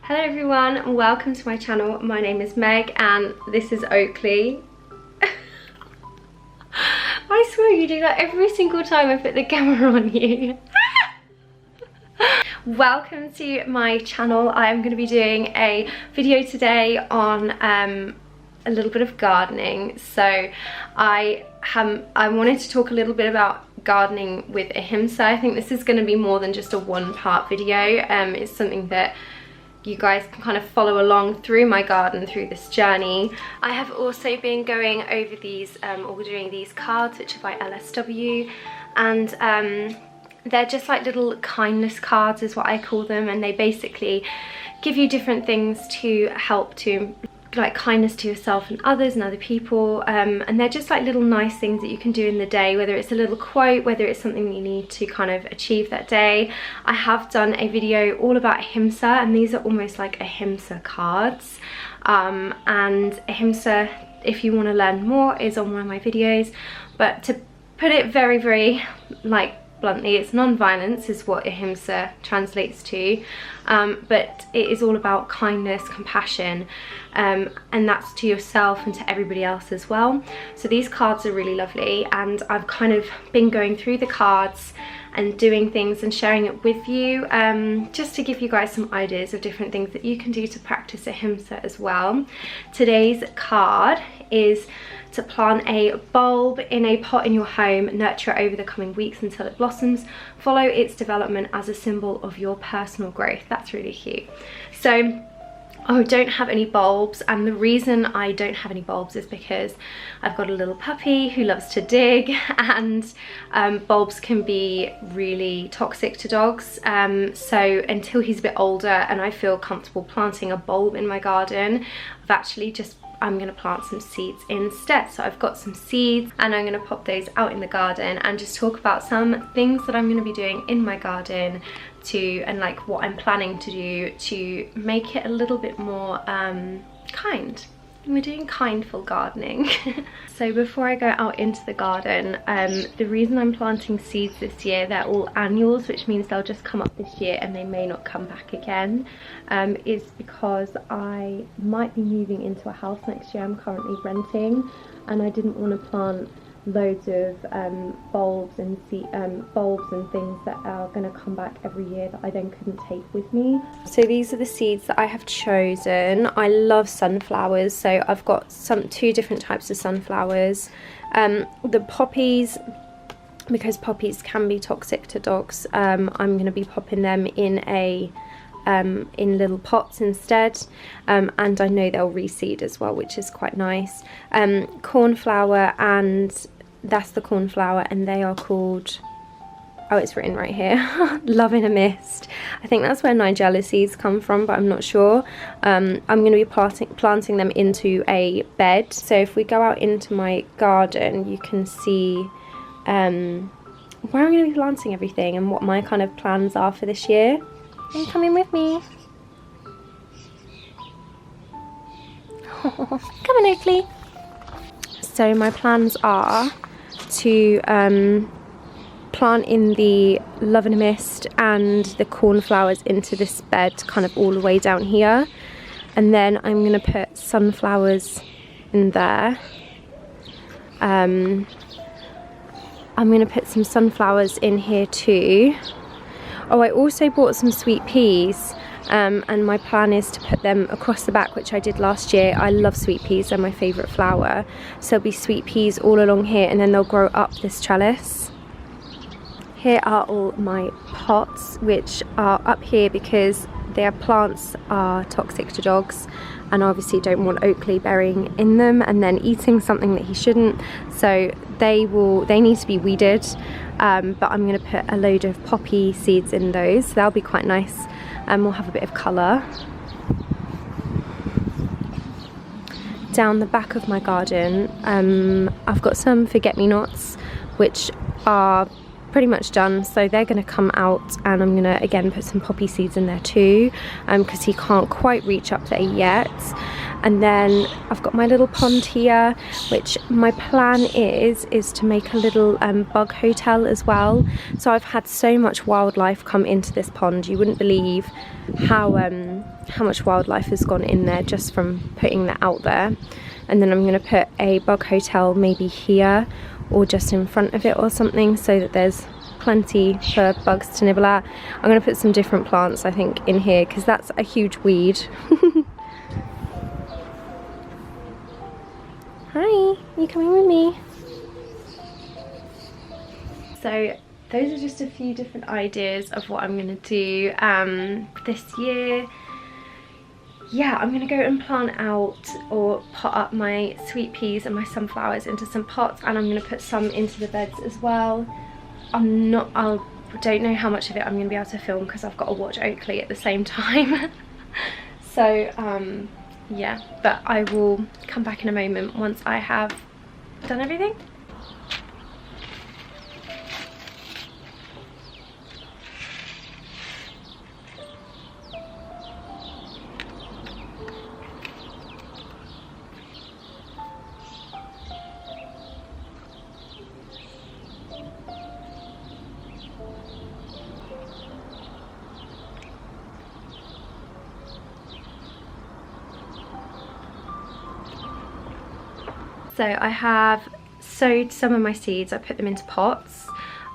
Hello everyone and welcome to my channel. My name is Meg and this is Oakley. I swear you do that every single time I put the camera on you. Welcome to my channel. I am going to be doing a video today on a little bit of gardening. So I wanted to talk a little bit about gardening with Ahimsa. I think this is going to be more than just a one-part video. It's something that you guys can kind of follow along through my garden, through this journey. I have also been going over these, ordering these cards, which are by LSW, and they're just like little kindness cards is what I call them, and they basically give you different things to help to like kindness to yourself and others and other people, and they're just like little nice things that you can do in the day, whether it's a little quote, whether it's something you need to kind of achieve that day. I have done a video all about Ahimsa, and these are almost like Ahimsa cards, and Ahimsa, if you want to learn more, is on one of my videos. But to put it very like bluntly, it's non-violence is what Ahimsa translates to, but it is all about kindness, compassion, and that's to yourself and to everybody else as well. So these cards are really lovely, and I've kind of been going through the cards and doing things and sharing it with you, just to give you guys some ideas of different things that you can do to practice Ahimsa as well. Today's card is to plant a bulb in a pot in your home, nurture it over the coming weeks until it blossoms, follow its development as a symbol of your personal growth. That's really cute. So I don't have any bulbs, and the reason I don't have any bulbs is because I've got a little puppy who loves to dig, and bulbs can be really toxic to dogs, so until he's a bit older and I feel comfortable planting a bulb in my garden, I'm going to plant some seeds instead. So I've got some seeds and I'm going to pop those out in the garden and just talk about some things that I'm going to be doing in my garden and like what I'm planning to do to make it a little bit more kind. We're doing kindful gardening. So before I go out into the garden, the reason I'm planting seeds this year, they're all annuals, which means they'll just come up this year and they may not come back again, is because I might be moving into a house next year. I'm currently renting, and I didn't want to plant loads of bulbs and things that are going to come back every year that I then couldn't take with me. So these are the seeds that I have chosen. I love sunflowers, so I've got two different types of sunflowers. The poppies, because poppies can be toxic to dogs, I'm going to be popping them in in little pots instead, and I know they'll reseed as well, which is quite nice. Cornflower, and that's the cornflower, and they are called, oh, it's written right here, Love in a Mist. I think that's where Nigella seeds come from, but I'm not sure. I'm going to be planting them into a bed. So if we go out into my garden, you can see where I'm going to be planting everything and what my kind of plans are for this year. Are you coming with me? Come on, Oakley. So my plans are to plant in the Love in a Mist and the cornflowers into this bed, kind of all the way down here, and then I'm going to put sunflowers in there. I'm going to put some sunflowers in here too. Oh, I also bought some sweet peas, and my plan is to put them across the back, which I did last year. I love sweet peas, they're my favourite flower. So there'll be sweet peas all along here, and then they'll grow up this trellis. Here are all my pots, which are up here because their plants are toxic to dogs, and obviously don't want Oakley burying in them and then eating something that he shouldn't. So they need to be weeded, but I'm going to put a load of poppy seeds in those. So that'll be quite nice, and we'll have a bit of colour. Down the back of my garden, I've got some forget-me-nots, which are pretty much done, so they're going to come out, and I'm going to again put some poppy seeds in there too, because he can't quite reach up there yet. And then I've got my little pond here, which my plan is to make a little bug hotel as well. So I've had so much wildlife come into this pond, you wouldn't believe how how much wildlife has gone in there just from putting that out there. And then I'm going to put a bug hotel maybe here or just in front of it or something, so that there's plenty for bugs to nibble at. I'm going to put some different plants I think in here because that's a huge weed. Hi, you coming with me? So those are just a few different ideas of what I'm going to do this year. Yeah, I'm going to go and plant out or pot up my sweet peas and my sunflowers into some pots, and I'm going to put some into the beds as well. I don't know how much of it I'm going to be able to film because I've got to watch Oakley at the same time. So yeah, but I will come back in a moment once I have done everything. So I have sowed some of my seeds, I put them into pots.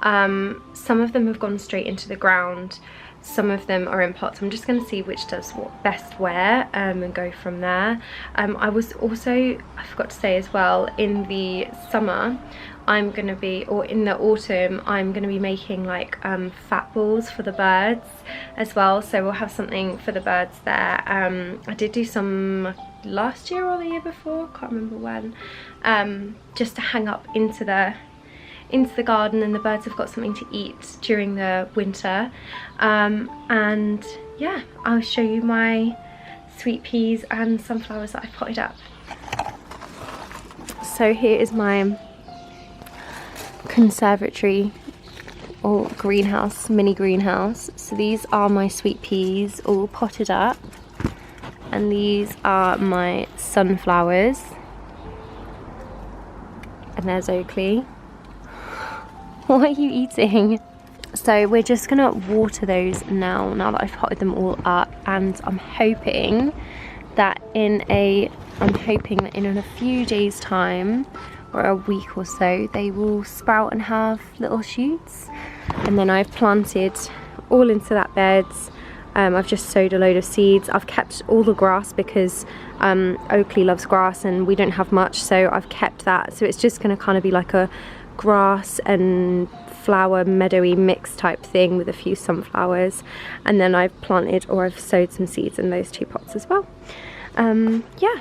Some of them have gone straight into the ground, some of them are in pots. I'm just going to see which does what best where and go from there. I was also, I forgot to say as well, in the summer I'm going to be, or in the autumn, I'm going to be making like fat balls for the birds as well, so we'll have something for the birds there. I did do some last year or the year before, can't remember when, just to hang up into the garden, and the birds have got something to eat during the winter. And yeah, I'll show you my sweet peas and sunflowers that I've potted up. So here is my conservatory or greenhouse, mini greenhouse. So these are my sweet peas all potted up, and these are my sunflowers, and there's Oakley. What are you eating? So we're just gonna water those now that I've potted them all up, and I'm hoping that in a few days time or a week or so they will sprout and have little shoots. And then I've planted all into that beds. I've just sowed a load of seeds. I've kept all the grass because Oakley loves grass and we don't have much, so I've kept that. So it's just going to kind of be like a grass and flower meadowy mix type thing with a few sunflowers. And then I've planted, or I've sowed some seeds in those two pots as well. Yeah.